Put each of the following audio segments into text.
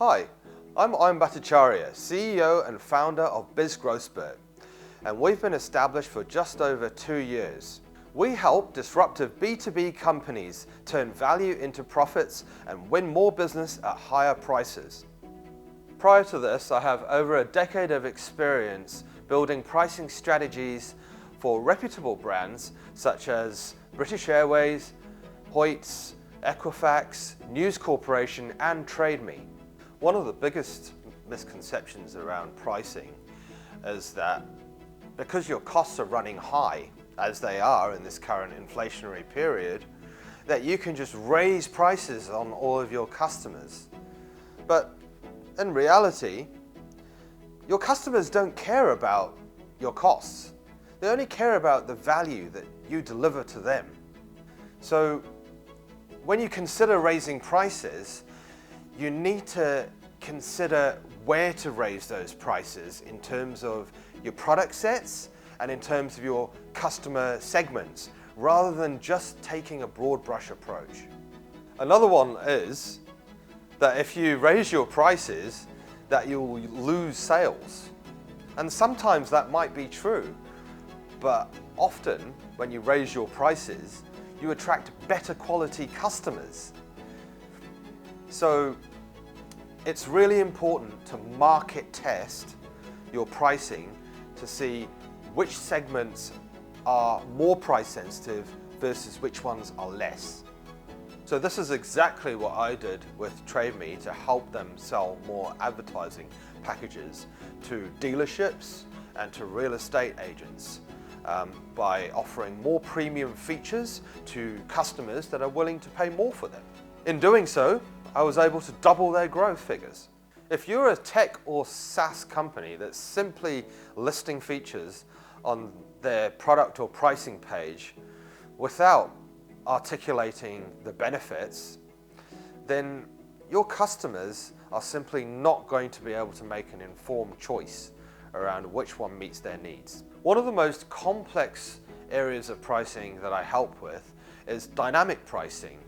Hi, I'm Bhattacharya, CEO and founder of Spurt, and we've been established for just over 2 years. We help disruptive B2B companies turn value into profits and win more business at higher prices. Prior to this, I have over a decade of experience building pricing strategies for reputable brands such as British Airways, Hoyts, Equifax, News Corporation and Trade Me. One of the biggest misconceptions around pricing is that because your costs are running high, as they are in this current inflationary period, that you can just raise prices on all of your customers. But in reality, your customers don't care about your costs. They only care about the value that you deliver to them. So when you consider raising prices, you need to consider where to raise those prices in terms of your product sets and in terms of your customer segments, rather than just taking a broad brush approach. Another one is that if you raise your prices, that you'll lose sales. And sometimes that might be true, but often when you raise your prices, you attract better quality customers. So it's really important to market test your pricing to see which segments are more price sensitive versus which ones are less. So this is exactly what I did with Trade Me to help them sell more advertising packages to dealerships and to real estate agents by offering more premium features to customers that are willing to pay more for them. In doing so, I was able to double their growth figures. If you're a tech or SaaS company that's simply listing features on their product or pricing page without articulating the benefits, then your customers are simply not going to be able to make an informed choice around which one meets their needs. One of the most complex areas of pricing that I help with is dynamic pricing,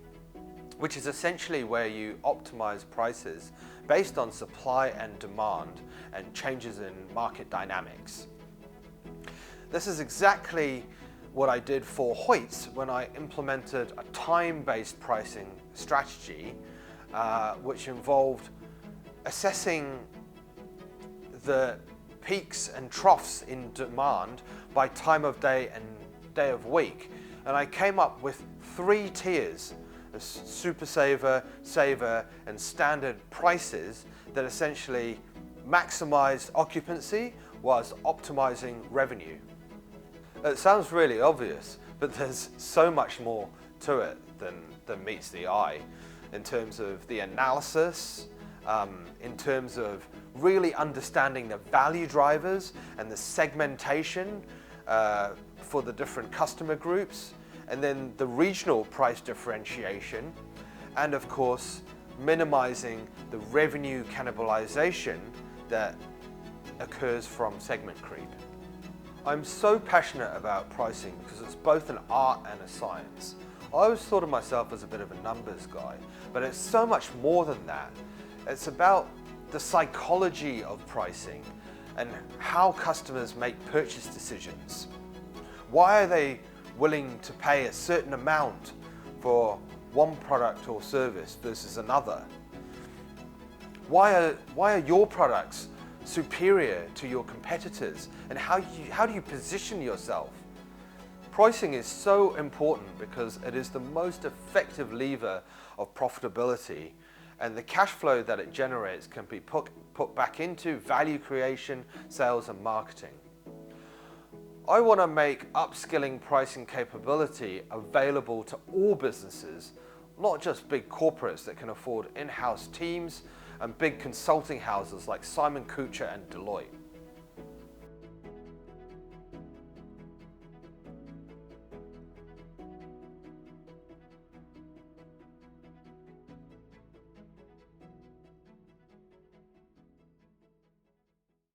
which is essentially where you optimize prices based on supply and demand and changes in market dynamics. This is exactly what I did for Hoyts when I implemented a time-based pricing strategy, which involved assessing the peaks and troughs in demand by time of day and day of week. And I came up with 3 tiers: Super Saver, Saver, and Standard prices that essentially maximized occupancy whilst optimizing revenue. It sounds really obvious, but there's so much more to it than meets the eye in terms of the analysis, in terms of really understanding the value drivers and the segmentation for the different customer groups, and then the regional price differentiation, and of course minimizing the revenue cannibalization that occurs from segment creep. I'm so passionate about pricing because it's both an art and a science. I always thought of myself as a bit of a numbers guy, but it's so much more than that. It's about the psychology of pricing and how customers make purchase decisions. Why are they willing to pay a certain amount for one product or service versus another? Why are your products superior to your competitors, and how do you position yourself? Pricing is so important because it is the most effective lever of profitability, and the cash flow that it generates can be put back into value creation, sales and marketing. I want to make upskilling pricing capability available to all businesses, not just big corporates that can afford in-house teams and big consulting houses like Simon Kucher and Deloitte.